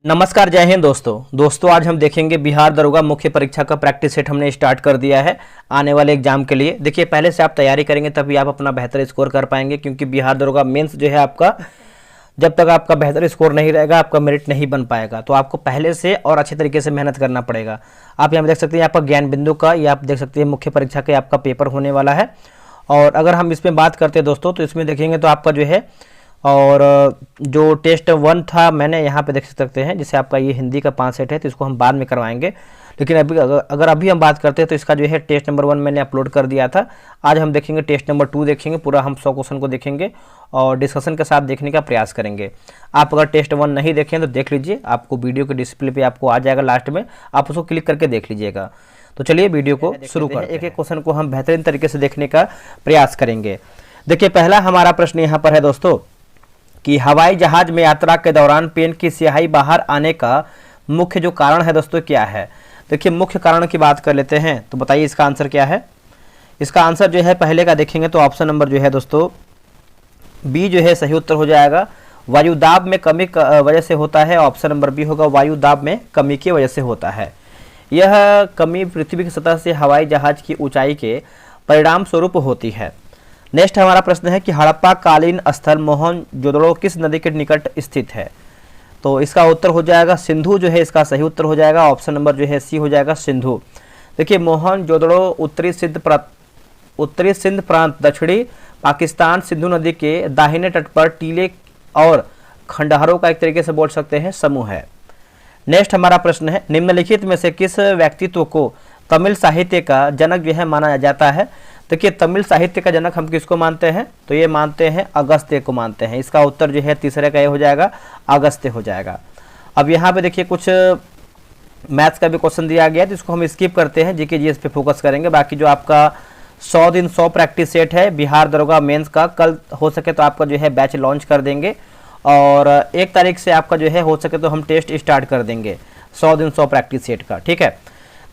नमस्कार, जय हिंद दोस्तों आज हम देखेंगे बिहार दरोगा मुख्य परीक्षा का प्रैक्टिस सेट हमने स्टार्ट कर दिया है आने वाले एग्जाम के लिए। देखिए, पहले से आप तैयारी करेंगे तभी आप अपना बेहतर स्कोर कर पाएंगे, क्योंकि बिहार दरोगा मेंस जो है आपका, जब तक आपका बेहतर स्कोर नहीं रहेगा आपका मेरिट नहीं बन पाएगा। तो आपको पहले से और अच्छे तरीके से मेहनत करना पड़ेगा। आप यहाँ देख सकते हैं आपका ज्ञान बिंदु का, ये आप देख सकते हैं मुख्य परीक्षा का आपका पेपर होने वाला है। और अगर हम इसमें बात करते हैं दोस्तों, तो इसमें देखेंगे तो आपका जो है, और जो टेस्ट 1 था मैंने यहाँ पे देख सकते हैं, जैसे आपका ये हिंदी का 5 सेट है तो इसको हम बाद में करवाएंगे। लेकिन अभी अगर अभी हम बात करते हैं तो इसका जो है टेस्ट नंबर 1 मैंने अपलोड कर दिया था। आज हम देखेंगे टेस्ट नंबर 2 देखेंगे, पूरा हम 100 क्वेश्चन को देखेंगे और डिस्कशन के साथ देखने का प्रयास करेंगे। आप अगर टेस्ट 1 नहीं देखें तो देख लीजिए, आपको वीडियो के डिस्प्ले पे आपको आ जाएगा, लास्ट में आप उसको क्लिक करके देख लीजिएगा। तो चलिए वीडियो को शुरू करते हैं। एक एक क्वेश्चन को हम बेहतरीन तरीके से देखने का प्रयास करेंगे। देखिए, पहला हमारा प्रश्न यहाँ पर है दोस्तों कि हवाई जहाज में यात्रा के दौरान पेन की स्याही बाहर आने का मुख्य जो कारण है दोस्तों क्या है। देखिए, मुख्य कारण की बात कर लेते हैं, तो बताइए इसका आंसर क्या है। इसका आंसर जो है पहले का देखेंगे तो ऑप्शन नंबर जो है दोस्तों बी जो है सही उत्तर हो जाएगा। वायुदाब में कमी वजह से होता है। ऑप्शन नंबर बी होगा, वायुदाब में कमी की वजह से होता है। यह कमी पृथ्वी की सतह से हवाई जहाज की ऊंचाई के परिणाम स्वरूप होती है। नेक्स्ट हमारा प्रश्न है कि हड़प्पा कालीन स्थल मोहनजोदड़ो किस नदी के निकट स्थित है। तो इसका उत्तर हो जाएगा सिंधु जो है, इसका सही उत्तर हो जाएगा। ऑप्शन नंबर जो है सी हो जाएगा, सिंधु। देखिए, मोहनजोदड़ो उत्तरी सिंध प्रांत दक्षिणी पाकिस्तान सिंधु नदी के दाहिने तट पर टीले और खंडहरों का एक तरीके से बोल सकते हैं समूह है। नेक्स्ट हमारा प्रश्न है, निम्नलिखित में से किस व्यक्तित्व को तमिल साहित्य का जनक जो है माना जाता है। देखिए, तमिल साहित्य का जनक हम किसको मानते हैं, तो ये मानते हैं अगस्त्य को मानते हैं। इसका उत्तर जो है तीसरे का ये हो जाएगा, अगस्त्य हो जाएगा। अब यहाँ पे देखिए कुछ मैथ्स का भी क्वेश्चन दिया गया है, तो इसको हम स्किप करते हैं, जीके जीएस पे फोकस करेंगे। बाकी जो आपका 100 दिन 100 प्रैक्टिस सेट है बिहार दरोगा मेंस का, कल हो सके तो आपका जो है बैच लॉन्च कर देंगे और 1 तारीख से आपका जो है हो सके तो हम टेस्ट स्टार्ट कर देंगे 100 दिन 100 प्रैक्टिस सेट का, ठीक है।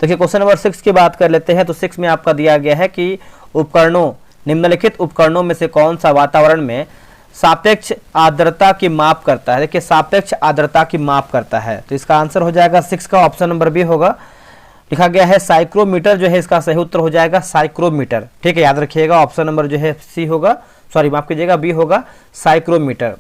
देखिए, क्वेश्चन नंबर 6 की बात कर लेते हैं। तो 6 में आपका दिया गया है कि उपकरणों, निम्नलिखित उपकरणों में से कौन सा वातावरण में सापेक्ष आर्द्रता की माप करता है। देखिए, सापेक्ष आर्द्रता की माप करता है, तो इसका आंसर हो जाएगा 6 का ऑप्शन नंबर बी होगा। लिखा गया है साइक्रोमीटर जो है, इसका सही उत्तर हो जाएगा साइक्रोमीटर, ठीक है, याद रखिएगा। ऑप्शन नंबर जो है सी होगा, सॉरी माफ कीजिएगा, बी होगा साइक्रोमीटर।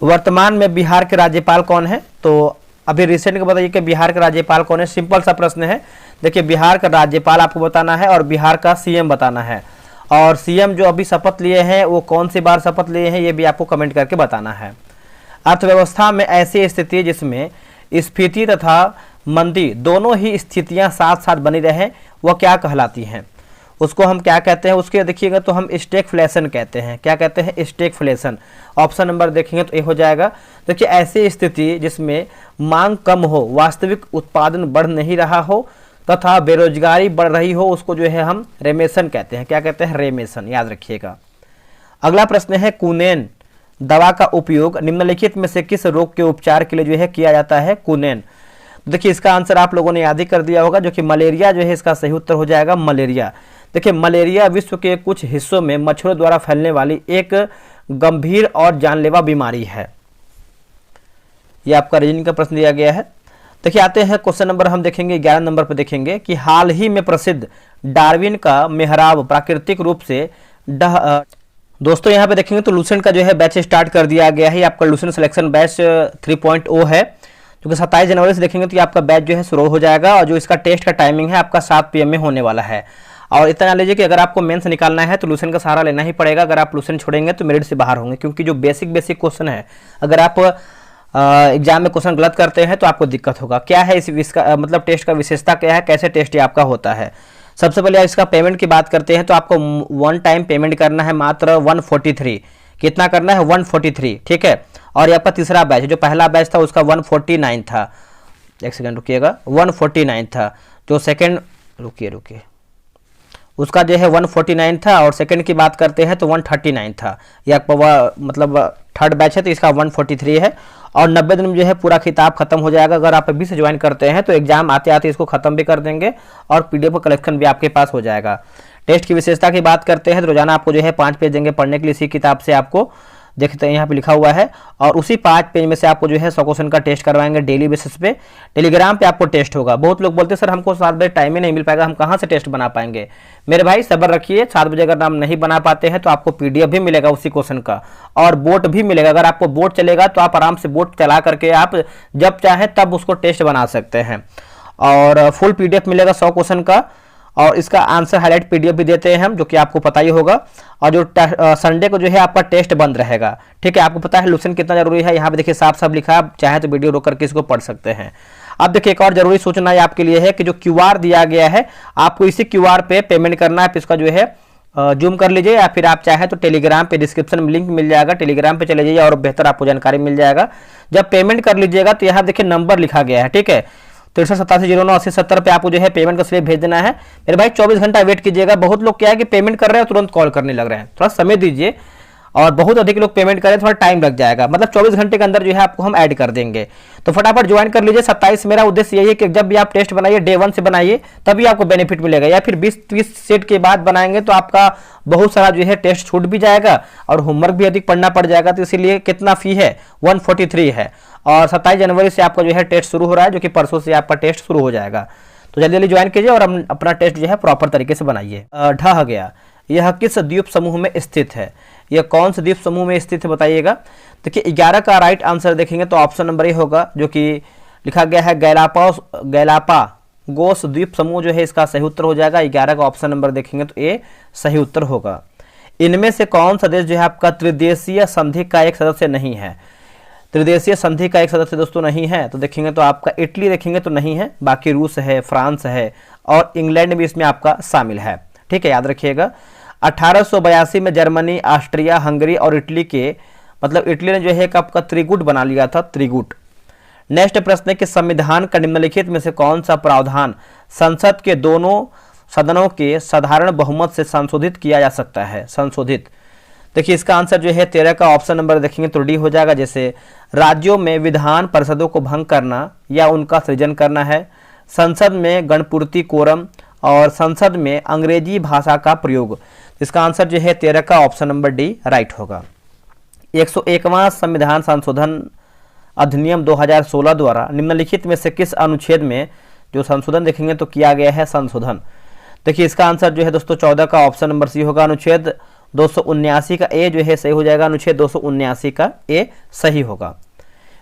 वर्तमान में बिहार के राज्यपाल कौन है। तो अभी रिसेंट का बताइए कि बिहार का राज्यपाल कौन है। सिंपल सा प्रश्न है। देखिए, बिहार का राज्यपाल आपको बताना है और बिहार का सीएम बताना है। और सीएम जो अभी शपथ लिए हैं वो कौन सी बार शपथ लिए हैं ये भी आपको कमेंट करके बताना है। अर्थव्यवस्था में ऐसी स्थिति जिसमें स्फीति तथा मंदी दोनों ही स्थितियां साथ साथ बनी रहें वह क्या कहलाती हैं, उसको हम क्या कहते हैं। उसके देखिएगा तो हम स्टैगफ्लेशन कहते हैं। क्या कहते हैं, स्टैगफ्लेशन। ऑप्शन नंबर देखेंगे तो ये हो जाएगा। देखिए, ऐसी स्थिति जिसमें मांग कम हो, वास्तविक उत्पादन बढ़ नहीं रहा हो तथा बेरोजगारी बढ़ रही हो, उसको जो है हम रेमेशन कहते हैं। क्या कहते हैं, रेमेशन, याद रखिएगा। अगला प्रश्न है, कुनेन दवा का उपयोग निम्नलिखित में से किस रोग के उपचार के लिए जो है किया जाता है। कुनेन, देखिए इसका आंसर आप लोगों ने याद ही कर दिया होगा, जो कि मलेरिया जो है, इसका सही उत्तर हो जाएगा मलेरिया। देखिए, मलेरिया विश्व के कुछ हिस्सों में मच्छरों द्वारा फैलने वाली एक गंभीर और जानलेवा बीमारी है। यह आपका रीजनिंग का प्रश्न दिया गया है। देखिए, आते हैं क्वेश्चन नंबर हम देखेंगे 11 नंबर पर देखेंगे कि हाल ही में प्रसिद्ध डार्विन का मेहराब प्राकृतिक रूप से दोस्तों यहाँ पे देखेंगे तो लूसेंट का जो है बैच स्टार्ट कर दिया गया है। आपका लूसेंट सिलेक्शन बैच 3.0 है, जो कि 27 जनवरी से देखेंगे तो ये आपका बैच जो है शुरू हो जाएगा। और जो इसका टेस्ट का टाइमिंग है आपका 7 PM में होने वाला है। और इतना जान लीजिए कि अगर आपको मेंस निकालना है तो लूसेंट का सहारा लेना ही पड़ेगा। अगर आप लूसेंट छोड़ेंगे तो मेरिट से बाहर होंगे, क्योंकि जो बेसिक क्वेश्चन है, अगर आप एग्जाम में क्वेश्चन गलत करते हैं तो आपको दिक्कत होगा। क्या है इसका मतलब टेस्ट का विशेषता क्या है, कैसे टेस्ट आपका होता है। सबसे पहले इसका पेमेंट की बात करते हैं तो आपको 1 टाइम पेमेंट करना है, मात्र 143। कितना करना है, 143, ठीक है। और ये आपका तीसरा बैच, जो पहला बैच था उसका 149 था, एक सेकंड रुकिएगा, 149 था। जो सेकंड, रुकिए उसका जो है 149 था, और सेकंड की बात करते हैं तो 139 था। यह मतलब थर्ड बैच है तो इसका 143 है। और 90 दिन में जो है पूरा खिताब खत्म हो जाएगा। अगर आप अभी से ज्वाइन करते हैं तो एग्जाम आते आते इसको खत्म भी कर देंगे और PDF कलेक्शन भी आपके पास हो जाएगा। टेस्ट की विशेषता की बात करते हैं तो रोजाना आपको जो है 5 पेज देंगे पढ़ने के लिए इसी किताब से आपको। देखते हैं यहाँ पे लिखा हुआ है। और उसी 5 पेज में से आपको जो है 100 क्वेश्चन का टेस्ट करवाएंगे डेली बेसिस पे। टेलीग्राम पे आपको टेस्ट होगा। बहुत लोग बोलते हैं सर हमको 7 बजे टाइम ही नहीं मिल पाएगा, हम कहाँ से टेस्ट बना पाएंगे। मेरे भाई सब्र रखिए, 7 बजे अगर आप नहीं बना पाते हैं तो आपको PDF भी मिलेगा उसी क्वेश्चन का, और बोट भी मिलेगा। अगर आपको बोट चलेगा तो आप आराम से बोट चला करके आप जब चाहें तब उसको टेस्ट बना सकते हैं। और फुल PDF मिलेगा 100 क्वेश्चन का, और इसका आंसर हाईलाइट PDF भी देते हैं हम, जो कि आपको पता ही होगा। और जो संडे को जो है आपका टेस्ट बंद रहेगा, ठीक है। आपको पता है लुसेंट कितना जरूरी है, यहाँ पे देखिए साफ साफ लिखा है, आप चाहे तो वीडियो रोक करके इसको पढ़ सकते हैं। अब देखिए एक और जरूरी सूचना ये आपके लिए है कि जो QR दिया गया है आपको इसी QR पे पेमेंट करना है। आप इसका जो है जूम कर लीजिए, या फिर आप चाहे तो टेलीग्राम पे डिस्क्रिप्शन में लिंक मिल जाएगा, टेलीग्राम पे चले जाइए और बेहतर आपको जानकारी मिल जाएगा। जब पेमेंट कर लीजिएगा तो यहाँ देखिए नंबर लिखा गया है, ठीक है, 6387098070 पे आपको जो है पेमेंट का स्लिप भेज देना है। मेरे भाई 24 घंटा वेट कीजिएगा। बहुत लोग क्या है कि पेमेंट कर रहे हैं तुरंत कॉल करने लग रहे हैं, थोड़ा समय दीजिए। और बहुत अधिक लोग पेमेंट करें, थोड़ा टाइम लग जाएगा, मतलब 24 घंटे के अंदर जो है आपको हम ऐड कर देंगे। तो फटाफट ज्वाइन कर लीजिए। 27 मेरा उद्देश्य यही है कि जब भी आप टेस्ट बनाइए डे 1 से बनाइए, तभी आपको बेनिफिट मिलेगा। या फिर 20-30 सेट के बाद बनाएंगे तो आपका बहुत सारा जो है टेस्ट छूट भी जाएगा और होमवर्क भी अधिक पढ़ना पड़ जाएगा। तो इसीलिए कितना फी है, 143 है। और 27 जनवरी से आपका जो है टेस्ट शुरू हो रहा है, जो कि परसों से आपका टेस्ट शुरू हो जाएगा। तो जल्दी जल्दी ज्वाइन कीजिए और अपना टेस्ट जो है प्रॉपर तरीके से बनाइए। ढह गया, यह किस द्वीप समूह में स्थित है? यह कौन से द्वीप समूह में स्थित है बताइएगा। देखिए 11 का राइट आंसर देखेंगे तो ऑप्शन नंबर ए होगा, जो कि लिखा गया है गैलापागोस द्वीप समूह जो है इसका सही उत्तर हो जाएगा। 11 का ऑप्शन नंबर देखेंगे तो ए सही उत्तर होगा। इनमें से कौन सा देश जो है आपका त्रिदेशीय संधि का एक सदस्य नहीं है? त्रिदेशीय संधि का एक सदस्य दोस्तों नहीं है तो देखेंगे तो आपका इटली देखेंगे तो नहीं है, बाकी रूस है, फ्रांस है और इंग्लैंड भी इसमें आपका शामिल है, ठीक है, याद रखिएगा। 1882 में जर्मनी, ऑस्ट्रिया, हंगरी और इटली के मतलब इटली ने जो है आपका त्रिगुट बना लिया था, त्रिगुट। नेक्स्ट प्रश्न है कि संविधान का निम्नलिखित में से कौन सा प्रावधान संसद के दोनों सदनों के साधारण बहुमत से संशोधित किया जा सकता है? संशोधित, देखिए इसका आंसर जो है 13 का ऑप्शन नंबर देखेंगे तो डी हो जाएगा। जैसे राज्यों में विधान परिषदों को भंग करना या उनका सृजन करना है, संसद में गणपूर्ति कोरम और संसद में अंग्रेजी भाषा का प्रयोग। इसका आंसर जो है 13 का ऑप्शन नंबर डी राइट होगा। 101वां संविधान संशोधन अधिनियम 2016 द्वारा निम्नलिखित में से किस अनुच्छेद में जो संशोधन देखेंगे तो किया गया है संशोधन? देखिए इसका आंसर जो है दोस्तों 14 का ऑप्शन नंबर सी होगा। अनुच्छेद 279 का ए जो है सही हो जाएगा, अनुच्छेद 279 का ए सही होगा।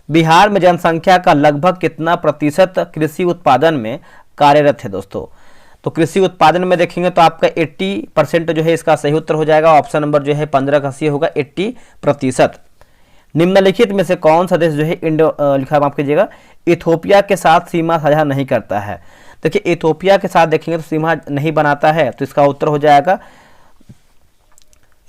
बिहार में जनसंख्या का लगभग कितना प्रतिशत कृषि उत्पादन में कार्यरत है दोस्तों? तो कृषि उत्पादन में देखेंगे तो आपका 80% जो है इसका सही उत्तर हो जाएगा। ऑप्शन नंबर जो है 15 का सी होगा, 80%। निम्नलिखित में से कौन सा देश जो है लिखा माफ कीजिएगा इथोपिया के साथ सीमा साझा नहीं करता है? देखिए इथोपिया के साथ देखेंगे तो सीमा नहीं बनाता है, तो इसका उत्तर हो जाएगा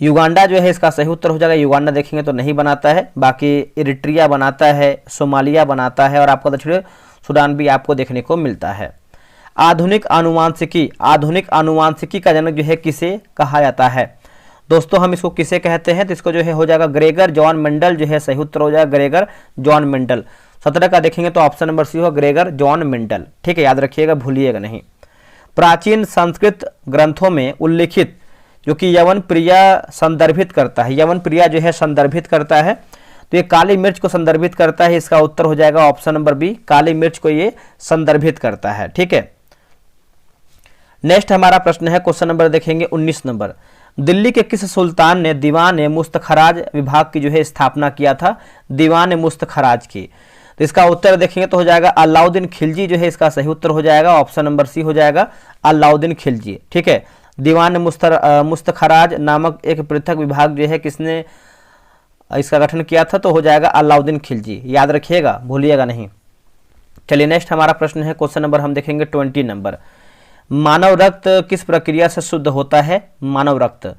युगांडा जो है इसका सही उत्तर हो जाएगा। युगांडा देखेंगे तो नहीं बनाता है, बाकी इरिट्रिया बनाता है, सोमालिया बनाता है और आपका दक्षिण सूडान भी आपको देखने को मिलता है। आधुनिक आनुवांशिकी का जनक जो है किसे कहा जाता है? दोस्तों हम इसको किसे कहते हैं तो इसको जो है हो जाएगा ग्रेगर जॉन मेंडल जो है सही उत्तर हो जाएगा, ग्रेगर जॉन मेंडल। 17 का देखेंगे तो ऑप्शन नंबर सी होगा, ग्रेगर जॉन मेंडल, ठीक है, याद रखिएगा, भूलिएगा नहीं। प्राचीन संस्कृत ग्रंथों में उल्लिखित जो कि यवन प्रिया संदर्भित करता है, यवन प्रिया जो है संदर्भित करता है तो ये काली मिर्च को संदर्भित करता है। इसका उत्तर हो जाएगा ऑप्शन नंबर बी, काली मिर्च को ये संदर्भित करता है, ठीक है। नेक्स्ट हमारा प्रश्न है क्वेश्चन नंबर देखेंगे 19 नंबर। दिल्ली के किस सुल्तान ने दीवान मुस्तखराज विभाग की जो है स्थापना किया था? दीवान मुस्तखराज की, तो इसका उत्तर देखेंगे तो हो जाएगा अलाउद्दीन खिलजी जो है इसका सही उत्तर हो जाएगा। ऑप्शन नंबर सी हो जाएगा अलाउद्दीन खिलजी, ठीक है। दीवान मुस्तखराज नामक एक पृथक विभाग जो है किसने इसका गठन किया था? तो हो जाएगा अलाउद्दीन खिलजी, याद रखिएगा, भूलिएगा नहीं। चलिए नेक्स्ट हमारा प्रश्न है क्वेश्चन नंबर हम देखेंगे 20 नंबर। मानव रक्त किस प्रक्रिया से शुद्ध होता है? मानव रक्त,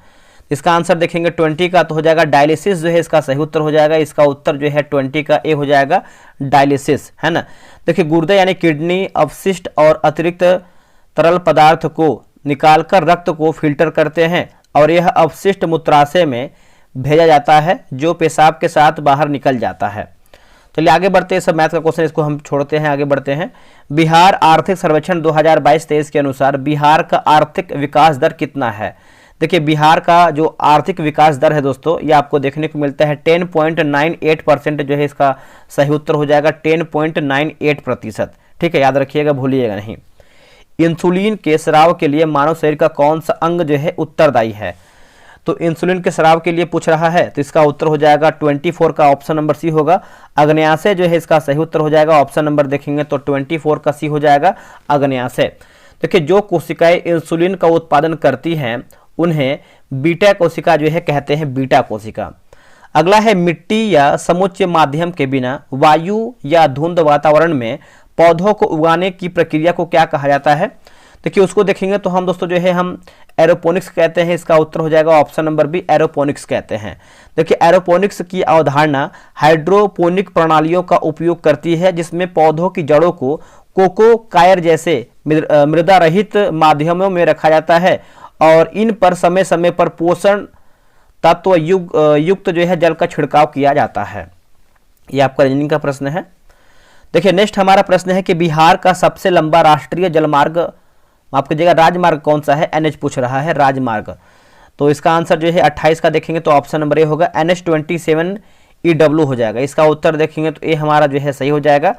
इसका आंसर देखेंगे 20 का तो हो जाएगा डायलिसिस जो है इसका सही उत्तर हो जाएगा। इसका उत्तर जो है 20 का ए हो जाएगा, डायलिसिस, है ना। देखिए गुर्दे यानी किडनी अवशिष्ट और अतिरिक्त तरल पदार्थ को निकालकर रक्त को फिल्टर करते हैं और यह अवशिष्ट मूत्राशय में भेजा जाता है जो पेशाब के साथ बाहर निकल जाता है। चलिए आगे बढ़ते हैं, सब मैथ का क्वेश्चन इसको हम छोड़ते हैं, आगे बढ़ते हैं। बिहार आर्थिक सर्वेक्षण 2022-23 के अनुसार बिहार का आर्थिक विकास दर कितना है? देखिए बिहार का जो आर्थिक विकास दर है दोस्तों, ये आपको देखने को मिलता है 10.98% जो है इसका सही उत्तर हो जाएगा, 10.98%। ठीक है, याद रखिएगा, भूलिएगा नहीं। इंसुलिन के स्राव के लिए मानव शरीर का कौन सा अंग जो है उत्तरदायी है? तो इंसुलिन के स्राव के लिए पूछ रहा है, तो इसका उत्तर हो जाएगा 24 का ऑप्शन नंबर सी होगा। अग्न्याशय जो है इसका सही उत्तर हो जाएगा, ऑप्शन नंबर देखेंगे तो 24 का सी हो जाएगा, अग्न्याशय। देखिए जो कोशिकाएं इंसुलिन का उत्पादन करती हैं उन्हें बीटा कोशिका जो है कहते हैं, बीटा कोशिका। अगला है, मिट्टी या समुच्च माध्यम के बिना वायु या धुंध वातावरण में पौधों को उगाने की प्रक्रिया को क्या कहा जाता है? देखिए उसको देखेंगे तो हम दोस्तों जो है हम एरोपोनिक्स कहते हैं, इसका उत्तर हो जाएगा ऑप्शन नंबर बी, एरोपोनिक्स कहते हैं। देखिए एरोपोनिक्स की अवधारणा हाइड्रोपोनिक प्रणालियों का उपयोग करती है जिसमें पौधों की जड़ों को कोको कायर जैसे मृदा रहित माध्यमों में रखा जाता है और इन पर समय समय पर पोषण तत्व युक्त जो है जल का छिड़काव किया जाता है। ये आपका रीजनिंग का प्रश्न है। देखिए नेक्स्ट हमारा प्रश्न है कि बिहार का सबसे लंबा राष्ट्रीय जलमार्ग, माफ कीजिएगा, राजमार्ग कौन सा है? NH पूछ रहा है, राजमार्ग। तो इसका आंसर जो है 28 का देखेंगे तो ऑप्शन नंबर ए होगा, NH27EW हो जाएगा। इसका उत्तर देखेंगे तो ए हमारा जो है सही हो जाएगा।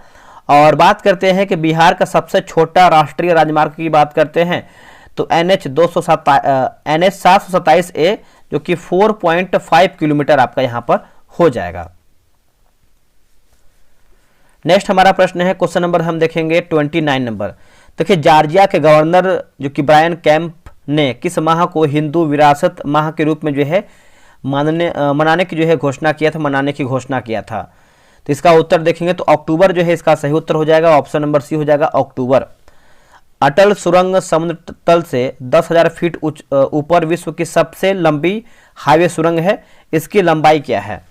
और बात करते हैं कि बिहार का सबसे छोटा राष्ट्रीय राजमार्ग की बात करते हैं तो NH 727A जो कि 4.5 किलोमीटर आपका यहाँ पर हो जाएगा। नेक्स्ट हमारा प्रश्न है, क्वेश्चन नंबर हम देखेंगे 29 नंबर। देखिए जॉर्जिया के गवर्नर जो कि ब्रायन कैंप ने किस माह को हिंदू विरासत माह के रूप में जो है मनाने की जो है घोषणा किया था, मनाने की घोषणा किया था? तो इसका उत्तर देखेंगे तो अक्टूबर जो है इसका सही उत्तर हो जाएगा, ऑप्शन नंबर सी हो जाएगा, अक्टूबर। अटल सुरंग समुद्र तल से 10,000 फीट ऊपर विश्व की सबसे लंबी हाईवे सुरंग है, इसकी लंबाई क्या है?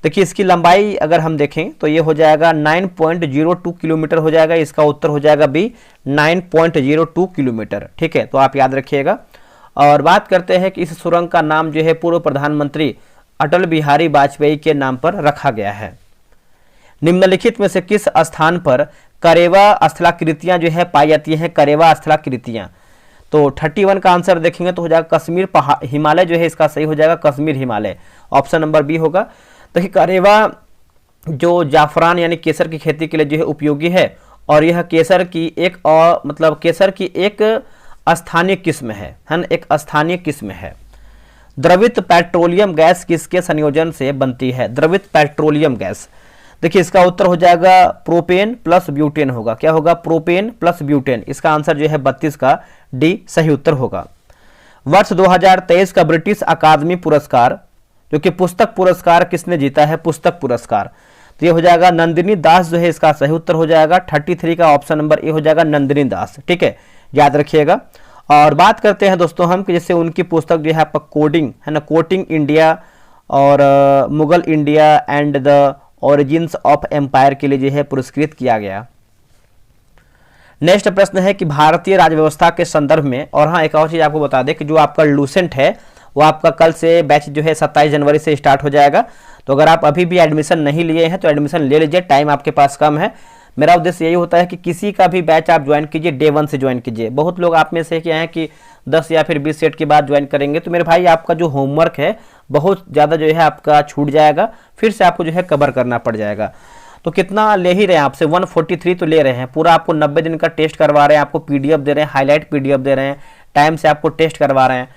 देखिए इसकी लंबाई अगर हम देखें तो ये हो जाएगा 9.02 किलोमीटर हो जाएगा, इसका उत्तर हो जाएगा बी, 9.02 किलोमीटर। ठीक है, तो आप याद रखिएगा। और बात करते हैं कि इस सुरंग का नाम जो है पूर्व प्रधानमंत्री अटल बिहारी वाजपेयी के नाम पर रखा गया है। निम्नलिखित में से किस स्थान पर करेवा स्थलाकृतियां जो है पाई जाती हैं? करेवा स्थलाकृतियां, तो 31 का आंसर देखेंगे तो हो जाएगा कश्मीर हिमालय जो है इसका सही हो जाएगा, Kashmir Himalaya, option number B होगा। देखिए करेवा जो जाफरान यानी केसर की खेती के लिए जो है उपयोगी है और यह केसर की एक केसर की एक स्थानीय किस्म है ना, एक स्थानीय किस्म है। द्रवित पेट्रोलियम गैस किसके संयोजन से बनती है? द्रवित पेट्रोलियम गैस, देखिए इसका उत्तर हो जाएगा प्रोपेन प्लस ब्यूटेन होगा। क्या होगा? Propane plus butane. इसका आंसर जो है 32 का डी सही उत्तर होगा। वर्ष 2023 का ब्रिटिश अकादमी पुरस्कार जो कि पुस्तक पुरस्कार किसने जीता है? पुस्तक पुरस्कार, तो ये हो जाएगा नंदिनी दास जो है इसका सही उत्तर हो जाएगा। 33 का ऑप्शन नंबर ए हो जाएगा, नंदिनी दास। ठीक है, याद रखिएगा। और बात करते हैं दोस्तों हम कि जैसे उनकी पुस्तक जो है आपका कोडिंग है ना, कोटिंग इंडिया और Mughal India and the origins of empire के लिए जो है पुरस्कृत किया गया। नेक्स्ट प्रश्न है कि भारतीय राजव्यवस्था के संदर्भ में, और हाँ एक और चीज आपको बता दें कि जो आपका लूसेंट है वो आपका कल से बैच जो है 27 जनवरी से स्टार्ट हो जाएगा। तो अगर आप अभी भी एडमिशन नहीं लिए हैं तो एडमिशन ले लीजिए, टाइम आपके पास कम है। मेरा उद्देश्य यही होता है कि किसी का भी बैच आप ज्वाइन कीजिए, डे 1 से ज्वाइन कीजिए। बहुत लोग आप में से क्या है कि 10 या फिर 20 सेट के बाद ज्वाइन करेंगे, तो मेरे भाई आपका जो होमवर्क है बहुत ज़्यादा जो है आपका छूट जाएगा, फिर से आपको जो है कवर करना पड़ जाएगा। तो कितना ले ही रहे हैं आपसे? 143 तो ले रहे हैं। पूरा आपको 90 दिन का टेस्ट करवा रहे हैं, आपको PDF दे रहे हैं, हाईलाइट PDF दे रहे हैं, टाइम से आपको टेस्ट करवा रहे हैं।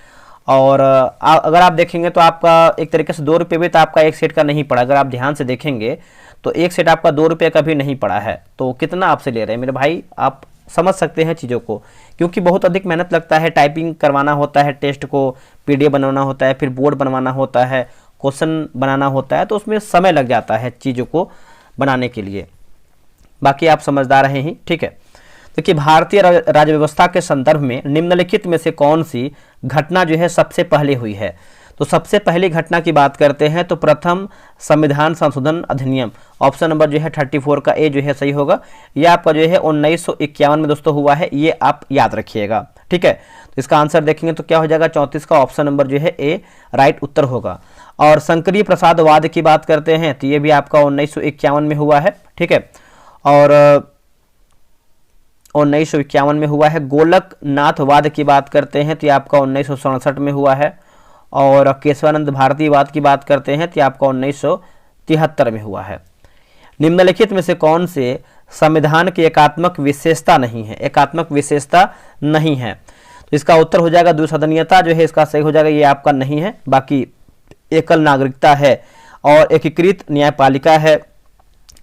और अगर आप देखेंगे तो आपका एक तरीके से 2 रुपये भी तो आपका एक सेट का नहीं पड़ा। अगर आप ध्यान से देखेंगे तो एक सेट आपका 2 रुपये का भी नहीं पड़ा है। तो कितना आपसे ले रहे हैं मेरे भाई? आप समझ सकते हैं चीज़ों को, क्योंकि बहुत अधिक मेहनत लगता है, टाइपिंग करवाना होता है, टेस्ट को PDF बनाना होता है, फिर बोर्ड बनवाना होता है, क्वेश्चन बनाना होता है, तो उसमें समय लग जाता है चीज़ों को बनाने के लिए। बाकी आप समझदार हैं ही। ठीक है, देखिए भारतीय राज्य व्यवस्था के संदर्भ में निम्नलिखित में से कौन सी घटना जो है सबसे पहले हुई है? तो सबसे पहली घटना की बात करते हैं तो प्रथम संविधान संशोधन अधिनियम, ऑप्शन नंबर जो है 34 का ए जो है सही होगा। यह आपका जो है 1951 में दोस्तों हुआ है, ये आप याद रखिएगा। ठीक है, तो इसका आंसर देखेंगे तो क्या हो जाएगा? 34 का ऑप्शन नंबर जो है ए राइट उत्तर होगा। और संकरीय प्रसादवाद की बात करते हैं तो ये भी आपका 1951 में हुआ है। ठीक है, और 1951 में हुआ है। गोलकनाथवाद की बात करते हैं तो ये आपका 1967 में हुआ है। और केशवानंद भारतीवाद की बात करते हैं तो ये आपका 1973 में हुआ है। निम्नलिखित में से कौन से संविधान की एकात्मक विशेषता नहीं है? एकात्मक विशेषता नहीं है तो इसका उत्तर हो जाएगा द्विसदनीयता जो है इसका सही हो जाएगा, ये आपका नहीं है। बाकी एकल नागरिकता है और एकीकृत न्यायपालिका है,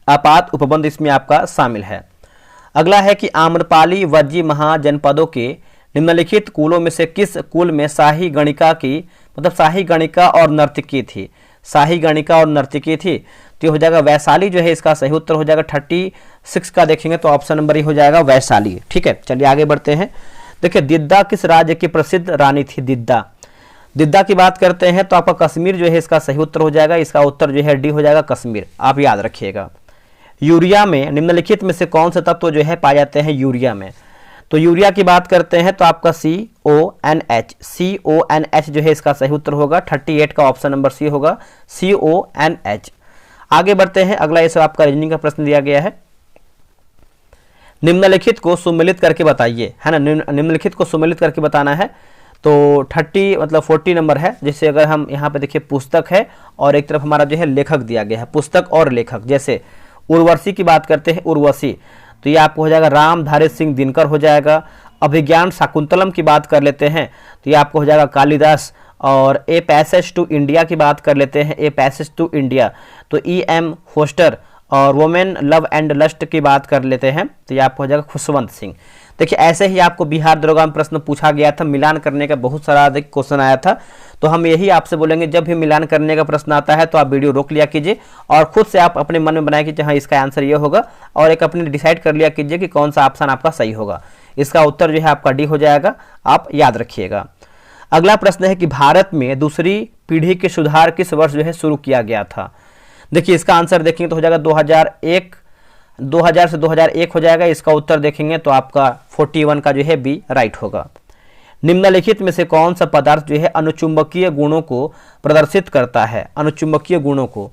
आपात उपबंध इसमें आपका शामिल है। अगला है कि आम्रपाली वज्जी महाजनपदों के निम्नलिखित कुलों में से किस कुल में शाही गणिका की मतलब शाही गणिका और नर्तकी थी? शाही गणिका और नर्तकी थी तो हो जाएगा वैशाली जो है इसका सही उत्तर हो जाएगा। 36 का देखेंगे तो ऑप्शन नंबर ही हो जाएगा वैशाली। ठीक है, चलिए आगे बढ़ते हैं। देखिए दिद्दा किस राज्य की प्रसिद्ध रानी थी? दिद्दा की बात करते हैं तो आपका कश्मीर जो है इसका सही उत्तर हो जाएगा। इसका उत्तर जो है डी हो जाएगा कश्मीर, आप याद रखिएगा। यूरिया में निम्नलिखित में से कौन से तत्व जो है पाए जाते हैं यूरिया में? तो यूरिया की बात करते हैं तो आपका CONH जो है इसका सही उत्तर होगा। 38 का ऑप्शन नंबर सी होगा, CONH। आगे बढ़ते हैं, अगला ये सब आपका रीजनिंग का प्रश्न दिया गया है। निम्नलिखित को सुमेलित करके बताइए, है ना। निम्नलिखित को सुमेलित करके बताना है तो 40 नंबर है। जैसे अगर हम यहाँ पे देखिए पुस्तक है और एक तरफ हमारा जो है लेखक दिया गया है, पुस्तक और लेखक। जैसे उर्वशी की बात करते हैं, उर्वशी तो ये आपको हो जाएगा रामधारी सिंह दिनकर हो जाएगा। अभिज्ञान शाकुंतलम की बात कर लेते हैं तो ये आपको हो जाएगा कालिदास। और ए पैसेज टू इंडिया की बात कर लेते हैं, ए पैसेज टू इंडिया तो EM फोस्टर। और वोमेन लव एंड लस्ट की बात कर लेते हैं तो ये आपको हो जाएगा खुशवंत सिंह। देखिए ऐसे ही आपको बिहार दरोगा में प्रश्न पूछा गया था, मिलान करने का बहुत सारा अधिक क्वेश्चन आया था। तो हम यही आपसे बोलेंगे जब भी मिलान करने का प्रश्न आता है तो आप वीडियो रोक लिया कीजिए और खुद से आप अपने मन में बनाए कि हाँ इसका आंसर ये होगा, और एक अपने डिसाइड कर लिया कीजिए कि कौन सा ऑप्शन आपका सही होगा। इसका उत्तर जो है आपका डी हो जाएगा, आप याद रखिएगा। अगला प्रश्न है कि भारत में दूसरी पीढ़ी के सुधार किस वर्ष जो है शुरू किया गया था? देखिए इसका आंसर देखेंगे तो हो जाएगा 2000 से 2001 हो जाएगा। इसका उत्तर देखेंगे तो आपका 41 का जो है बी राइट होगा। निम्नलिखित में से कौन सा पदार्थ जो है अनुचुंबकीय गुणों को प्रदर्शित करता है? अनुचुंबकीय गुणों को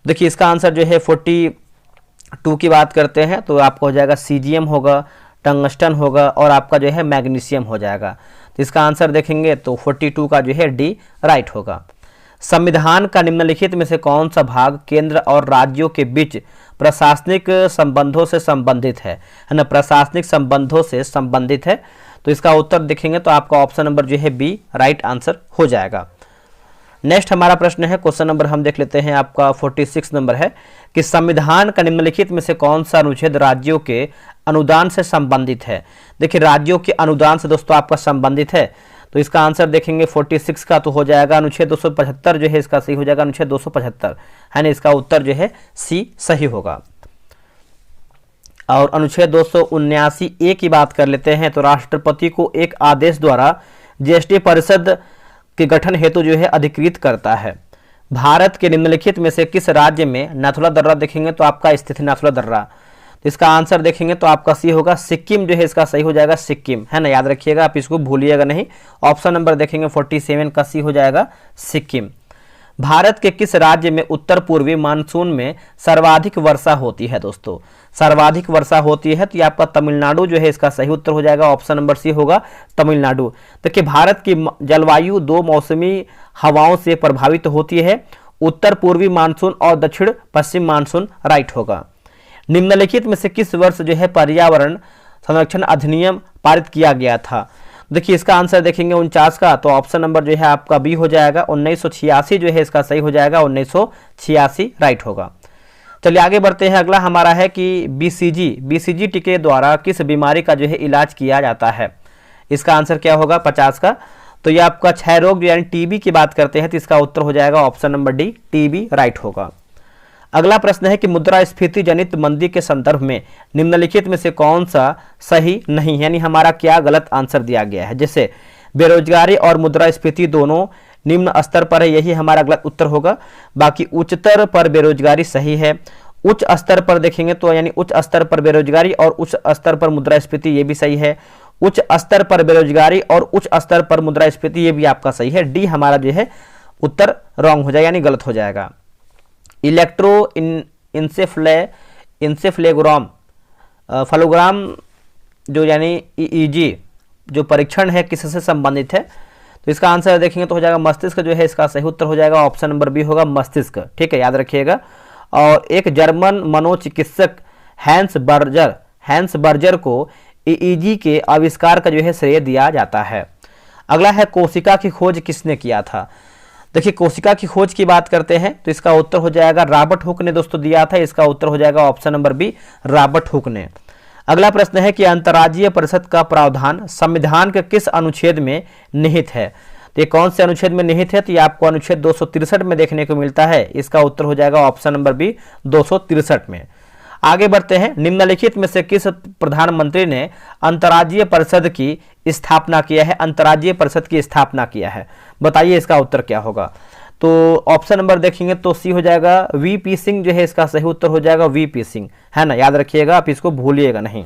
देखिए इसका आंसर जो है 42 की बात करते हैं तो आपको हो जाएगा CGM होगा, टंगस्टन होगा और आपका जो है मैग्नीशियम हो जाएगा। तो इसका आंसर देखेंगे तो 42 का जो है डी राइट होगा। संविधान का निम्नलिखित में से कौन सा भाग केंद्र और राज्यों के बीच प्रशासनिक संबंधों से संबंधित है ना? प्रशासनिक संबंधों से संबंधित है तो इसका उत्तर देखेंगे तो आपका ऑप्शन नंबर जो है बी राइट आंसर हो जाएगा। नेक्स्ट हमारा प्रश्न है, क्वेश्चन नंबर हम देख लेते हैं, आपका 46 नंबर है कि संविधान का निम्नलिखित में से कौन सा अनुच्छेद राज्यों के अनुदान से संबंधित है? देखिए राज्यों के अनुदान से दोस्तों आपका संबंधित है तो इसका आंसर देखेंगे 46 का तो हो जाएगा अनुच्छेद 275 जो है इसका सही हो जाएगा, अनुच्छेद 275 है ना। इसका उत्तर जो है सी सही होगा। और अनुच्छेद 279A की बात कर लेते हैं तो राष्ट्रपति को एक आदेश द्वारा GST परिषद के गठन हेतु जो है अधिकृत करता है। भारत के निम्नलिखित में से किस राज्य में नाथुला दर्रा देखेंगे तो आपका स्थित है नाथुला दर्रा? तो इसका आंसर देखेंगे तो आपका सी होगा, सिक्किम जो है इसका सही हो जाएगा, सिक्किम है ना, याद रखिएगा, आप इसको भूलिएगा नहीं। ऑप्शन नंबर देखेंगे 47 का सी हो जाएगा, सिक्किम। भारत के किस राज्य में उत्तर पूर्वी मानसून में सर्वाधिक वर्षा होती है? दोस्तों सर्वाधिक वर्षा होती है तो ये आपका तमिलनाडु जो है इसका सही उत्तर हो जाएगा, ऑप्शन नंबर सी होगा तमिलनाडु। देखिए भारत की जलवायु 2 मौसमी हवाओं से प्रभावित होती है, उत्तर पूर्वी मानसून और दक्षिण पश्चिम मानसून राइट होगा। निम्नलिखित में से किस वर्ष जो है पर्यावरण संरक्षण अधिनियम पारित किया गया था? देखिए इसका आंसर देखेंगे 49 का तो ऑप्शन नंबर जो है आपका बी हो जाएगा, 1986 जो है इसका सही हो जाएगा, 1986 राइट होगा। चलिए आगे बढ़ते हैं, अगला हमारा है कि BCG टीके द्वारा किस बीमारी का जो है इलाज किया जाता है? इसका आंसर क्या होगा 50 का, तो ये आपका क्षय रोग यानी TB की बात करते हैं तो इसका उत्तर हो जाएगा option number D, TB right होगा। अगला प्रश्न है कि मुद्रास्फीति जनित मंदी के संदर्भ में निम्नलिखित में से कौन सा सही नहीं, यानी हमारा क्या गलत आंसर दिया गया है? जैसे बेरोजगारी और मुद्रास्फीति दोनों निम्न स्तर पर है, यही हमारा गलत उत्तर होगा। बाकी उच्चतर पर बेरोजगारी सही है, उच्च स्तर पर देखेंगे तो यानी उच्च स्तर पर बेरोजगारी और उच्च स्तर पर मुद्रास्फीति ये भी सही है, उच्च स्तर पर बेरोजगारी और उच्च स्तर पर मुद्रास्फीति ये भी आपका सही है। डी हमारा जो है उत्तर रॉन्ग हो जाएगा यानी गलत हो जाएगा। इंसेफ्लेग्राम फलोग्राम जो यानी ईईजी जो परीक्षण है किससे संबंधित है, तो इसका आंसर देखेंगे तो हो जाएगा मस्तिष्क जो है इसका सही उत्तर हो जाएगा, ऑप्शन नंबर बी होगा मस्तिष्क। ठीक है, याद रखिएगा। और एक जर्मन मनोचिकित्सक हैंस बर्जर को ईईजी के आविष्कार का जो है श्रेय दिया जाता है। अगला है कोशिका की खोज किसने किया था। देखिए कोशिका की खोज की बात करते हैं तो इसका उत्तर हो जाएगा रॉबर्ट हुक ने दोस्तों दिया था, इसका उत्तर हो जाएगा option number B Robert Hooke ने। अगला प्रश्न है कि अंतर्राज्यीय परिषद का प्रावधान संविधान के किस अनुच्छेद में निहित है। तो ये कौन से अनुच्छेद में निहित है, तो ये आपको अनुच्छेद 263 में देखने को मिलता है, इसका उत्तर हो जाएगा ऑप्शन नंबर बी 263 में। आगे बढ़ते हैं, निम्नलिखित में से किस प्रधानमंत्री ने अंतर्राज्यीय परिषद की स्थापना किया है, अंतर्राज्यीय परिषद की स्थापना किया है, बताइए इसका उत्तर क्या होगा। तो ऑप्शन नंबर देखेंगे तो सी हो जाएगा वीपी सिंह जो है इसका सही उत्तर हो जाएगा वीपी सिंह, है ना, याद रखिएगा, आप इसको भूलिएगा नहीं।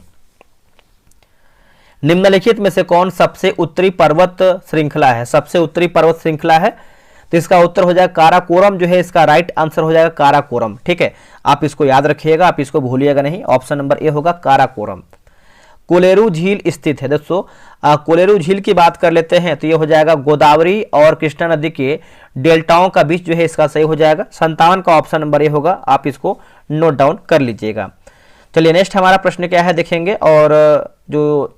निम्नलिखित में से कौन सबसे उत्तरी पर्वत श्रृंखला है, सबसे उत्तरी पर्वत श्रृंखला है, तो इसका उत्तर हो जाएगा काराकोरम जो है इसका राइट आंसर हो जाएगा काराकोरम। ठीक है, आप इसको याद रखिएगा, आप इसको भूलिएगा नहीं, ऑप्शन नंबर ए होगा काराकोरम। कोलेरू झील स्थित है दोस्तों, कोलेरू झील की बात कर लेते हैं तो ये हो जाएगा गोदावरी और कृष्णा नदी के डेल्टाओं का बीच जो है इसका सही हो जाएगा 57 का ऑप्शन नंबर ए होगा, आप इसको नोट डाउन कर लीजिएगा। चलिए नेक्स्ट हमारा प्रश्न क्या है देखेंगे, और जो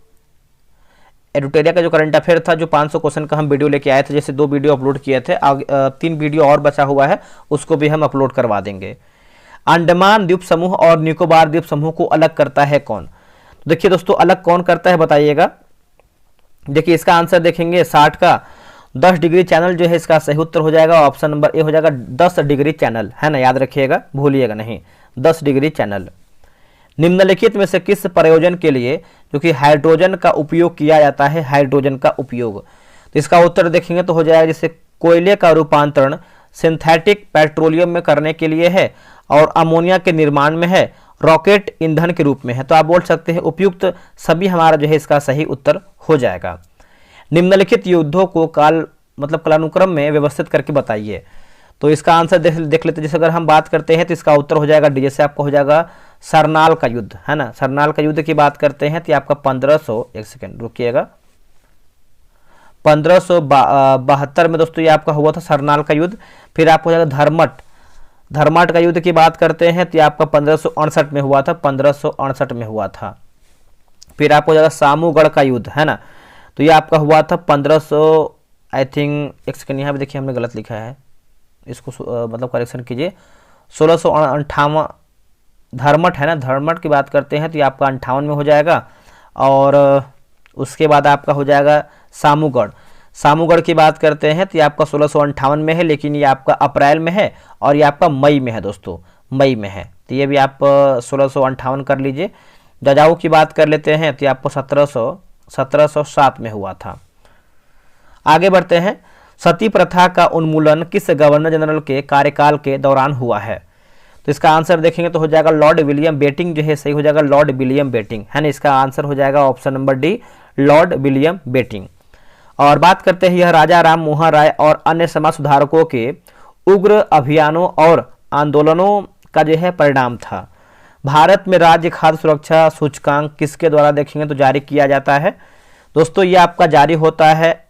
एडुटेरिया का जो करंट अफेयर था जो 500 क्वेश्चन का हम वीडियो लेके आए थे, जैसे 2 वीडियो अपलोड किए थे, 3 वीडियो और बचा हुआ है उसको भी हम अपलोड करवा देंगे। अंडमान द्वीप समूह और निकोबार द्वीप समूह को अलग करता है कौन। तो देखिए दोस्तों अलग कौन करता है बताइएगा। देखिए इसका आंसर देखेंगे 60 का 10 डिग्री चैनल जो है इसका सही उत्तर हो जाएगा, ऑप्शन नंबर ए हो जाएगा 10 डिग्री चैनल, है ना, याद रखिएगा, भूलिएगा नहीं, 10 डिग्री चैनल। निम्नलिखित में से किस प्रयोजन के लिए जो कि हाइड्रोजन का उपयोग किया जाता है, हाइड्रोजन का उपयोग, तो इसका उत्तर देखेंगे तो हो जाएगा जैसे कोयले का रूपांतरण सिंथेटिक पेट्रोलियम में करने के लिए है, और अमोनिया के निर्माण में है, रॉकेट ईंधन के रूप में है। तो आप बोल सकते हैं उपयुक्त सभी हमारा जो है इसका सही उत्तर हो जाएगा। निम्नलिखित युद्धों को कालानुक्रम में व्यवस्थित करके बताइए, तो इसका आंसर देख लेते हैं। जैसे अगर हम बात करते हैं तो इसका उत्तर हो जाएगा डी, जैसे आपका हो जाएगा सरनाल का युद्ध, है ना, सरनाल का युद्ध की बात करते हैं तो आपका 1500 एक सेकेंड रुकिएगा 1572 में दोस्तों ये आपका हुआ था सरनाल का युद्ध। फिर आपको हो जाएगा धर्मट का युद्ध की बात करते हैं तो आपका 1568 में हुआ था, 1568 में हुआ था। फिर आपको हो जाएगा सामूगढ़ का युद्ध, है ना, तो ये आपका हुआ था 1500 आई थिंक, एक सेकेंड यहाँ पे देखिए हमने गलत लिखा है, इसको करेक्शन कीजिए, 1658 धर्मट है ना, धर्मट की बात करते हैं तो ये आपका 58 में हो जाएगा। और उसके बाद आपका हो जाएगा सामूगढ़ की बात करते हैं तो ये आपका 1658 में है, लेकिन ये आपका अप्रैल में है और ये आपका मई में है दोस्तों, मई में है, तो ये भी आप 1658 कर लीजिए। जजाऊ की बात कर लेते हैं तो ये आपको 1707 में हुआ था। आगे बढ़ते हैं, सती प्रथा का उन्मूलन किस गवर्नर जनरल के कार्यकाल के दौरान हुआ है, तो इसका आंसर देखेंगे तो हो जाएगा लॉर्ड विलियम बेटिंग जो है सही हो जाएगा, लॉर्ड विलियम बेटिंग, है ना, इसका आंसर हो जाएगा option number D Lord William Bentinck. और बात करते हैं यह राजा राम मोहन राय और अन्य समाज सुधारकों के उग्र अभियानों और आंदोलनों का जो है परिणाम था। भारत में राज्य खाद्य सुरक्षा सूचकांक किसके द्वारा देखेंगे तो जारी किया जाता है दोस्तों, ये आपका जारी होता है,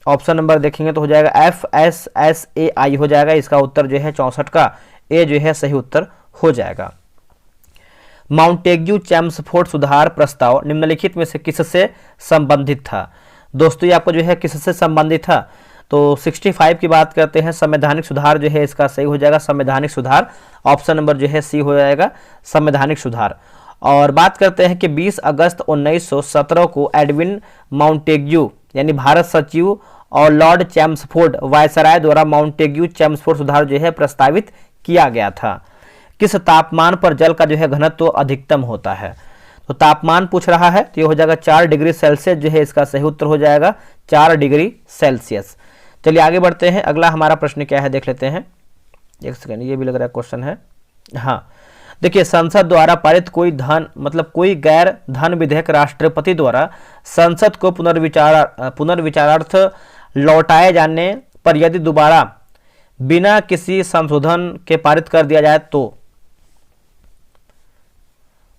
ऑप्शन नंबर देखेंगे तो हो जाएगा FSSAI हो जाएगा, इसका उत्तर जो है 64 का ए जो है सही उत्तर हो जाएगा। माउंटेग्यू चैम्सफोर्ड सुधार प्रस्ताव निम्नलिखित में से किससे संबंधित था दोस्तों, ये आपको जो है किससे संबंधित था, तो 65 की बात करते हैं, संवैधानिक सुधार जो है इसका सही हो जाएगा संवैधानिक सुधार, ऑप्शन नंबर जो है सी हो जाएगा संवैधानिक सुधार। और बात करते हैं कि 20 अगस्त 1917 को एडविन माउंटेग्यू यानी भारत सचिव और लॉर्ड चैम्सफोर्ड वायसराय द्वारा माउंटेग्यू चैम्सफोर्ड सुधार जो है प्रस्तावित किया गया था। किस तापमान पर जल का जो है घनत्व अधिकतम होता है, तो तापमान पूछ रहा है तो ये हो जाएगा 4 डिग्री सेल्सियस जो है इसका सही उत्तर हो जाएगा 4 डिग्री सेल्सियस। चलिए आगे बढ़ते हैं, अगला हमारा प्रश्न क्या है देख लेते हैं, एक सेकेंड, ये भी लग रहा है क्वेश्चन है। हाँ देखिए, संसद द्वारा पारित कोई गैर धन विधेयक राष्ट्रपति द्वारा संसद को पुनर्विचारार्थ लौटाए जाने पर यदि दोबारा बिना किसी संशोधन के पारित कर दिया जाए तो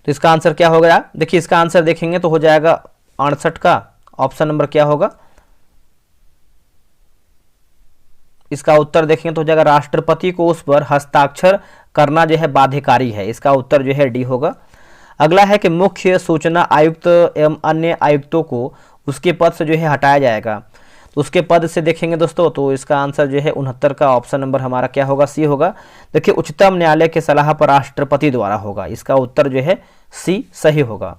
तो इसका आंसर क्या हो गया, देखिए इसका आंसर देखेंगे तो हो जाएगा 68 का ऑप्शन नंबर क्या होगा, इसका उत्तर देखेंगे तो हो जाएगा राष्ट्रपति को उस पर हस्ताक्षर करना जो है बाध्यकारी है, इसका उत्तर जो है डी होगा। अगला है कि मुख्य सूचना आयुक्त एवं अन्य आयुक्तों को उसके पद से जो है हटाया जाएगा, तो उसके पद से देखेंगे दोस्तों तो इसका आंसर जो है 69 का ऑप्शन नंबर हमारा क्या होगा, सी होगा। देखिए उच्चतम न्यायालय के सलाह पर राष्ट्रपति द्वारा होगा, इसका उत्तर जो है सी सही होगा।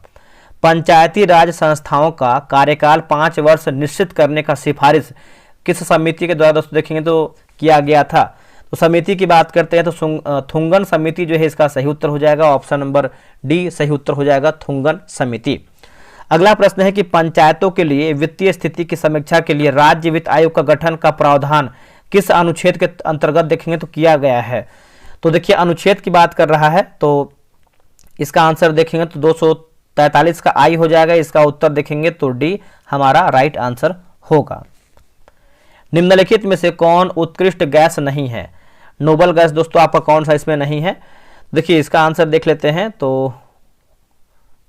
पंचायती राज संस्थाओं का कार्यकाल 5 वर्ष निश्चित करने का सिफारिश किस समिति के द्वारा दोस्तों देखेंगे तो किया गया था, तो समिति की बात करते हैं तो थुंगन समिति जो है इसका सही उत्तर हो जाएगा, ऑप्शन नंबर डी सही उत्तर हो जाएगा, थुंगन समिति। अगला प्रश्न है कि पंचायतों के लिए वित्तीय स्थिति की समीक्षा के लिए राज्य वित्त आयोग का गठन का प्रावधान किस अनुच्छेद के अंतर्गत देखेंगे तो किया गया है, तो देखिए अनुच्छेद की बात कर रहा है, तो इसका आंसर देखेंगे तो 243 का आई हो जाएगा, इसका उत्तर देखेंगे तो डी हमारा राइट आंसर होगा। निम्नलिखित में से कौन उत्कृष्ट गैस नहीं है, नोबल गैस दोस्तों आपका कौन सा इसमें नहीं है, देखिए इसका आंसर देख लेते हैं, तो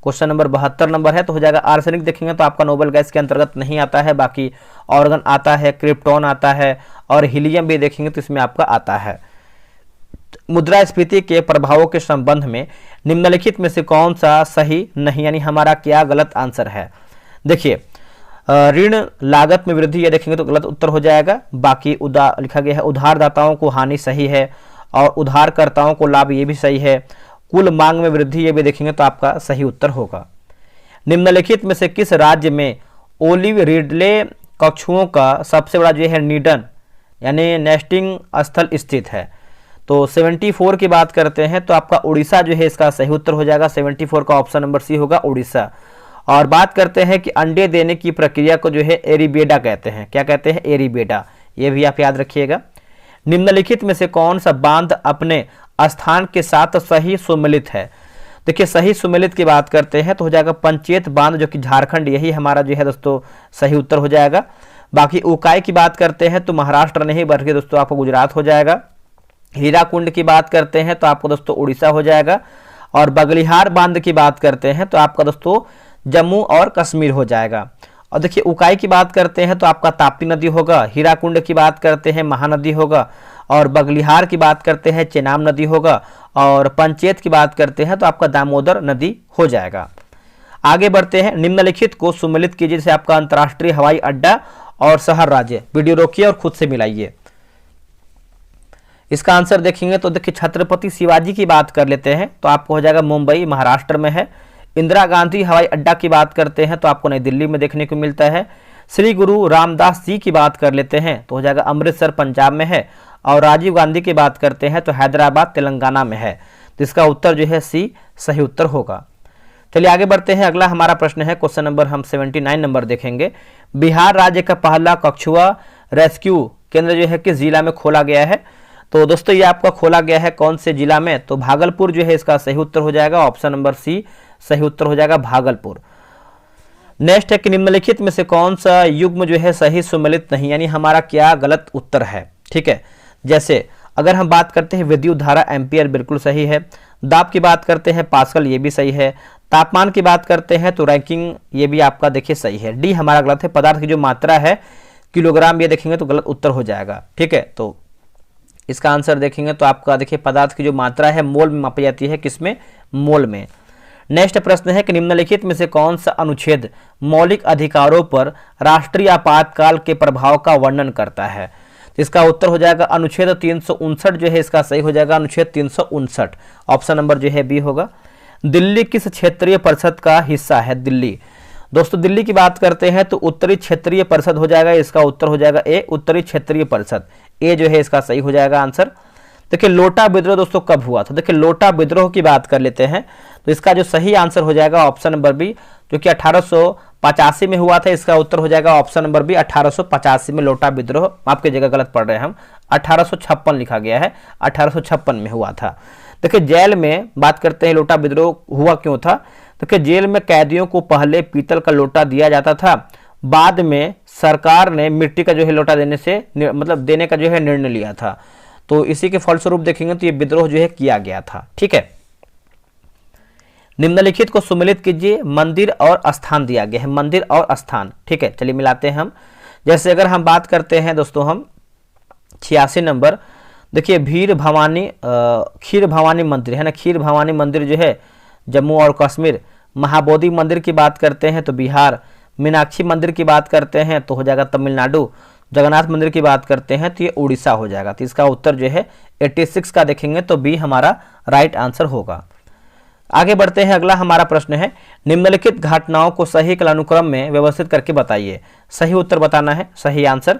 क्वेश्चन नंबर 72 नंबर है, तो हो जाएगा आर्सेनिक देखेंगे तो आपका नोबल गैस के अंतर्गत नहीं आता है, बाकी ऑर्गन आता है, क्रिप्टॉन आता है और हीलियम भी देखेंगे तो इसमें आपका आता है। मुद्रास्फीति के प्रभावों के संबंध में निम्नलिखित में से कौन सा सही नहीं, यानी हमारा क्या गलत आंसर है, देखिए ऋण लागत में वृद्धि ये देखेंगे तो गलत उत्तर हो जाएगा, बाकी लिखा गया है उधारदाताओं को हानि सही है और उधारकर्ताओं को लाभ ये भी सही है, कुल मांग में वृद्धि ये भी देखेंगे तो आपका सही उत्तर होगा। निम्नलिखित में से किस राज्य में ओलिव रिडले कछुओं का सबसे बड़ा जो है निडन यानी नेस्टिंग स्थल स्थित है, तो 74 की बात करते हैं तो आपका उड़ीसा जो है इसका सही उत्तर हो जाएगा, 74 का ऑप्शन नंबर सी होगा उड़ीसा। और बात करते हैं कि अंडे देने की प्रक्रिया को जो है एरीबेडा कहते हैं, क्या कहते हैं, एरीबेडा, ये भी आप याद रखिएगा। निम्नलिखित में से कौन सा बांध अपने स्थान के साथ सही सुमेलित है, देखिए सही सुमेलित की बात करते हैं तो हो जाएगा पंचेत बांध जो कि झारखंड, यही हमारा जो है दोस्तों सही उत्तर हो जाएगा। बाकी उकाई की बात करते हैं तो महाराष्ट्र नहीं बल्कि दोस्तों आपको गुजरात हो जाएगा। हीराकुंड की बात करते हैं तो आपको दोस्तों उड़ीसा हो जाएगा। और बगलिहार बांध की बात करते हैं तो आपका दोस्तों जम्मू और कश्मीर हो जाएगा। और देखिए उकाई की बात करते हैं तो आपका ताप्ती नदी होगा, हीराकुंड की बात करते हैं महानदी होगा, और बगलिहार की बात करते हैं चेनाब नदी होगा, और पंचेत की बात करते हैं तो आपका दामोदर नदी हो जाएगा। आगे बढ़ते हैं, निम्नलिखित को सुमेलित कीजिए, जैसे आपका अंतर्राष्ट्रीय हवाई अड्डा और शहर राज्य। वीडियो रोकिए और खुद से मिलाइए। इसका आंसर देखेंगे तो देखिए छत्रपति शिवाजी की बात कर लेते हैं तो आपको हो जाएगा मुंबई महाराष्ट्र में है। इंदिरा गांधी हवाई अड्डा की बात करते हैं तो आपको नई दिल्ली में देखने को मिलता है। श्री गुरु रामदास जी की बात कर लेते हैं तो हो जाएगा अमृतसर पंजाब में है। और राजीव गांधी की बात करते हैं तो हैदराबाद तेलंगाना में है। तो इसका उत्तर जो है सी सही उत्तर होगा। चलिए आगे बढ़ते हैं। अगला हमारा प्रश्न है, क्वेश्चन नंबर हम 79 नंबर देखेंगे। बिहार राज्य का पहला कछुआ रेस्क्यू केंद्र जो है किस जिला में खोला गया है? तो दोस्तों ये आपका खोला गया है कौन से जिला में? तो भागलपुर जो है इसका सही उत्तर हो जाएगा, ऑप्शन नंबर सी सही उत्तर हो जाएगा, भागलपुर। नेक्स्ट है कि निम्नलिखित में से कौन सा युग्म जो है सही सुमेलित नहीं, यानी हमारा क्या गलत उत्तर है। ठीक है, जैसे अगर हम बात करते हैं विद्युत धारा एम्पियर बिल्कुल सही है। दाब की बात करते हैं पास्कल, ये भी सही है। तापमान की बात करते हैं तो रैंकिंग, ये भी आपका देखिए सही है। डी हमारा गलत है। पदार्थ की जो मात्रा है किलोग्राम, ये देखेंगे तो गलत उत्तर हो जाएगा। ठीक है, तो इसका आंसर देखेंगे तो आपका देखिए पदार्थ की जो मात्रा है मोल में मापी जाती है, किसमें? मोल में। नेक्स्ट प्रश्न है कि निम्नलिखित में से कौन सा अनुच्छेद मौलिक अधिकारों पर राष्ट्रीय आपातकाल के प्रभाव का वर्णन करता है? इसका उत्तर हो जाएगा अनुच्छेद 359 जो है इसका सही हो जाएगा, अनुच्छेद 359, ऑप्शन नंबर जो है बी होगा। दिल्ली किस क्षेत्रीय परिषद का हिस्सा है? दिल्ली, दोस्तों दिल्ली की बात करते हैं तो उत्तरी क्षेत्रीय परिषद हो जाएगा, इसका उत्तर हो जाएगा ए, उत्तरी क्षेत्रीय परिषद। ए जो है इसका सही हो जाएगा आंसर। देखिए लोटा विद्रोह दोस्तों कब हुआ था? देखिए लोटा विद्रोह की बात कर लेते हैं तो इसका जो सही आंसर हो जाएगा ऑप्शन नंबर बी, जो कि 1885 में हुआ था। इसका उत्तर हो जाएगा ऑप्शन नंबर बी, 1885 में लोटा विद्रोह। आपकी जगह गलत पढ़ रहे हैं हम, 1856 लिखा गया है, 1856 में हुआ था। देखिए जेल में बात करते हैं लोटा विद्रोह हुआ क्यों था? देखिए जेल में कैदियों को पहले पीतल का लोटा दिया जाता था, बाद में सरकार ने मिट्टी का जो है लोटा देने का जो है निर्णय लिया था। तो इसी के फलस्वरूप देखेंगे तो ये विद्रोह जो है किया गया था। ठीक है, निम्नलिखित को सुमेलित कीजिए। मंदिर और स्थान दिया गया है, मंदिर और स्थान। ठीक है, चलिए मिलाते हैं हम। जैसे अगर हम बात करते हैं दोस्तों हम 86 नंबर, देखिए खीर भवानी मंदिर है ना, खीर भवानी मंदिर जो है जम्मू और कश्मीर। महाबोधि मंदिर की बात करते हैं तो बिहार। मीनाक्षी मंदिर की बात करते हैं तो हो जाएगा तमिलनाडु। जगन्नाथ मंदिर की बात करते हैं तो ये उड़ीसा हो जाएगा। तो इसका उत्तर जो है 86 का देखेंगे तो बी हमारा राइट आंसर होगा। आगे बढ़ते हैं, अगला हमारा प्रश्न है, निम्नलिखित घटनाओं को सही कालानुक्रम में व्यवस्थित करके बताइए। सही उत्तर बताना है, सही आंसर।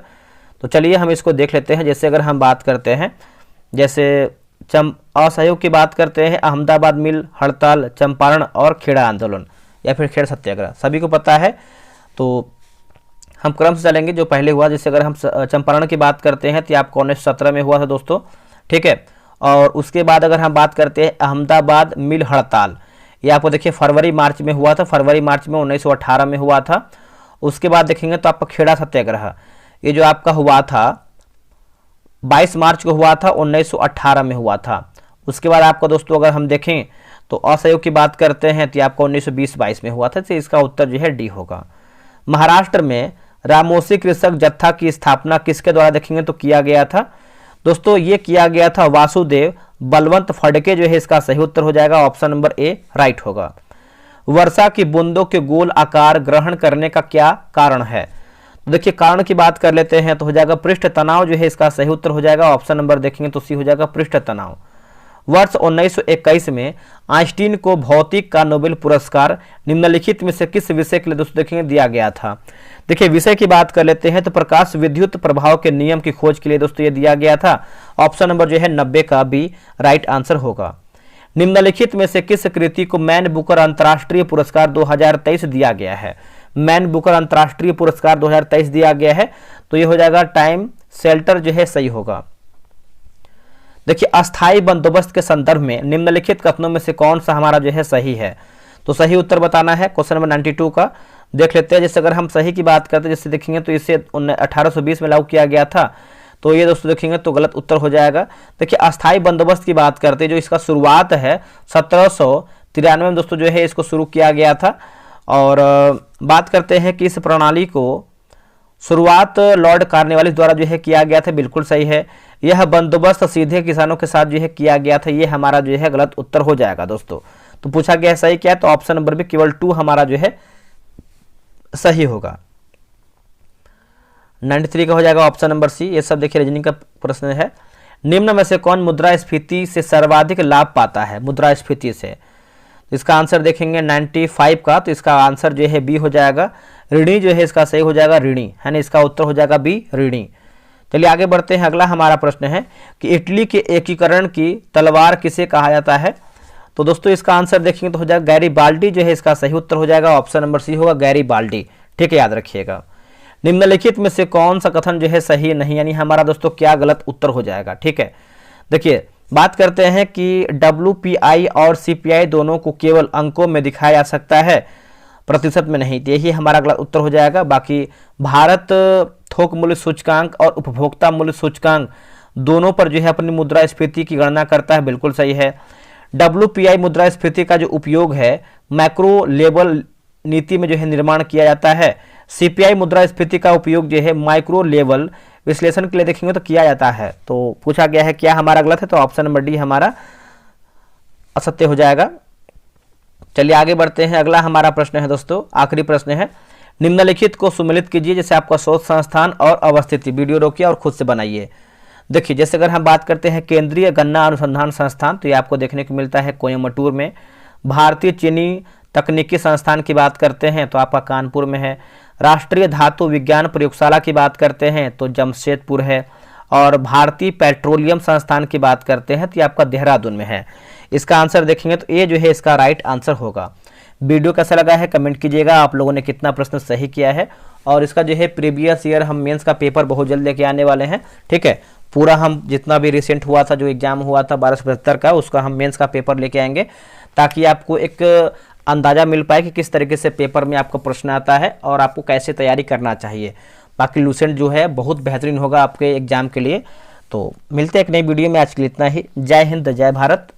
तो चलिए हम इसको देख लेते हैं। जैसे अगर हम बात करते हैं, जैसे असहयोग की बात करते हैं, अहमदाबाद मिल हड़ताल, चंपारण और खेड़ा आंदोलन या फिर खेड़ सत्याग्रह, सभी को पता है। तो हम क्रम से चलेंगे जो पहले हुआ। जैसे अगर हम चंपारण की बात करते हैं तो आपको 1917 में हुआ था दोस्तों। ठीक है, और उसके बाद अगर हम बात करते हैं अहमदाबाद मिल हड़ताल, ये आपको देखिए फरवरी मार्च में हुआ था, फरवरी मार्च में 1918 में हुआ था। उसके बाद देखेंगे तो आपका खेड़ा सत्याग्रह, ये जो आपका हुआ था 22 मार्च को हुआ था, 1918 में हुआ था। उसके बाद आपका दोस्तों अगर हम देखें तो असहयोग की बात करते हैं तो आपका 1920-22 में हुआ था। तो इसका उत्तर जो है डी होगा। महाराष्ट्र में रामोसी कृषक जत्था की स्थापना किसके द्वारा देखेंगे तो किया गया था दोस्तों, ये किया गया था वासुदेव बलवंत फड़के, जो है इसका सही उत्तर हो जाएगा। ऑप्शन नंबर ए राइट होगा। वर्षा की बूंदों के गोल आकार ग्रहण करने का क्या कारण है? तो देखिए कारण की बात कर लेते हैं तो हो जाएगा पृष्ठ तनाव, जो है इसका सही उत्तर हो जाएगा। ऑप्शन नंबर देखेंगे तो सी हो जाएगा पृष्ठ तनाव। वर्ष 1921 में आइंस्टीन को भौतिक का नोबेल पुरस्कार निम्नलिखित में से किस विषय के लिए दोस्तों देखेंगे दिया गया था? देखिए विषय की बात कर लेते हैं तो प्रकाश विद्युत प्रभाव के नियम की खोज के लिए दोस्तों ये दिया गया था। ऑप्शन नंबर जो है 90 का बी राइट आंसर होगा। निम्नलिखित में से किस कृति को मैन बुकर अंतर्राष्ट्रीय पुरस्कार 2023 दिया गया है? मैन बुकर अंतर्राष्ट्रीय पुरस्कार 2023 दिया गया है, तो ये हो जाएगा टाइम शेल्टर, जो है सही होगा। देखिए अस्थायी बंदोबस्त के संदर्भ में निम्नलिखित कथनों में से कौन सा हमारा जो है सही है? तो सही उत्तर बताना है। क्वेश्चन नंबर 92 का देख लेते हैं। जैसे अगर हम सही की बात करते हैं, जैसे देखेंगे तो इसे 1820 में लागू किया गया था, तो ये दोस्तों देखेंगे तो गलत उत्तर हो जाएगा। देखिए अस्थायी बंदोबस्त की बात करते हैं, जो इसका शुरुआत है 1793 में दोस्तों जो है इसको शुरू किया गया था। और बात करते हैं कि इस प्रणाली को शुरुआत लॉर्ड कार्नवालिस द्वारा जो है किया गया था, बिल्कुल सही है। यह बंदोबस्त सीधे किसानों के साथ जो है किया गया था, ये हमारा जो है गलत उत्तर हो जाएगा दोस्तों। तो पूछा गया है सही क्या है, तो ऑप्शन नंबर भी केवल 2 हमारा जो है सही होगा। 93 का हो जाएगा ऑप्शन नंबर सी। ये सब देखिए रीजनिंग का प्रश्न है। निम्न में से कौन मुद्रास्फीति से सर्वाधिक लाभ पाता है? मुद्रास्फीति से इसका आंसर देखेंगे 95 का, तो इसका आंसर जो है बी हो जाएगा। ऋणी जो है इसका सही हो जाएगा, ऋणी है ना, इसका उत्तर हो जाएगा बी ऋणी। चलिए आगे बढ़ते हैं। अगला हमारा प्रश्न है कि इटली के एकीकरण की तलवार किसे कहा जाता है? तो दोस्तों इसका आंसर देखेंगे तो हो जाएगा गैरीबाल्डी, जो है इसका सही उत्तर हो जाएगा। ऑप्शन नंबर सी होगा गैरीबाल्डी। ठीक है, याद रखिएगा। निम्नलिखित में से कौन सा कथन जो है सही नहीं, यानी हमारा दोस्तों क्या गलत उत्तर हो जाएगा? ठीक है, देखिए बात करते हैं कि WPI और CPI दोनों को केवल अंकों में दिखाया जा सकता है, प्रतिशत में नहीं। यही हमारा गलत उत्तर हो जाएगा। बाकी भारत थोक मूल्य सूचकांक और उपभोक्ता मूल्य सूचकांक दोनों पर जो है अपनी मुद्रास्फीति की गणना करता है, बिल्कुल सही है। WPI मुद्रास्फीति का जो उपयोग है मैक्रो लेवल नीति में जो है निर्माण किया जाता है। CPI मुद्रास्फीति का उपयोग जो है माइक्रो लेवल विश्लेषण के लिए देखेंगे तो किया जाता है। तो पूछा गया है क्या हमारा गलत है, तो ऑप्शन नंबर डी हमारा असत्य हो जाएगा। चलिए आगे बढ़ते हैं। अगला हमारा प्रश्न है दोस्तों, आखिरी प्रश्न है, निम्नलिखित को सुमेलित कीजिए। जैसे आपका शोध संस्थान और अवस्थिति, वीडियो रोकिए और खुद से बनाइए। देखिए जैसे अगर हम बात करते हैं केंद्रीय गन्ना अनुसंधान संस्थान, तो ये आपको देखने को मिलता है कोयम्बटूर में। भारतीय चीनी तकनीकी संस्थान की बात करते हैं तो आपका कानपुर में है। राष्ट्रीय धातु विज्ञान प्रयोगशाला की बात करते हैं तो जमशेदपुर है। और भारतीय पेट्रोलियम संस्थान की बात करते हैं तो ये आपका देहरादून में है। इसका आंसर देखेंगे तो ये जो है इसका राइट आंसर होगा। वीडियो कैसा लगा है कमेंट कीजिएगा, आप लोगों ने कितना प्रश्न सही किया है। और इसका जो है प्रीवियस ईयर हम मेंस का पेपर बहुत जल्द लेके आने वाले हैं। ठीक है, पूरा हम जितना भी रिसेंट हुआ था, जो एग्जाम हुआ था 1275 का, उसका हम मेंस का पेपर लेके आएंगे, ताकि आपको एक अंदाज़ा मिल पाए कि किस तरीके से पेपर में आपको प्रश्न आता है और आपको कैसे तैयारी करना चाहिए। बाकी लूसेंट जो है बहुत बेहतरीन होगा आपके एग्जाम के लिए। तो मिलते हैं एक नई वीडियो में, आज के लिए इतना ही। जय हिंद, जय भारत।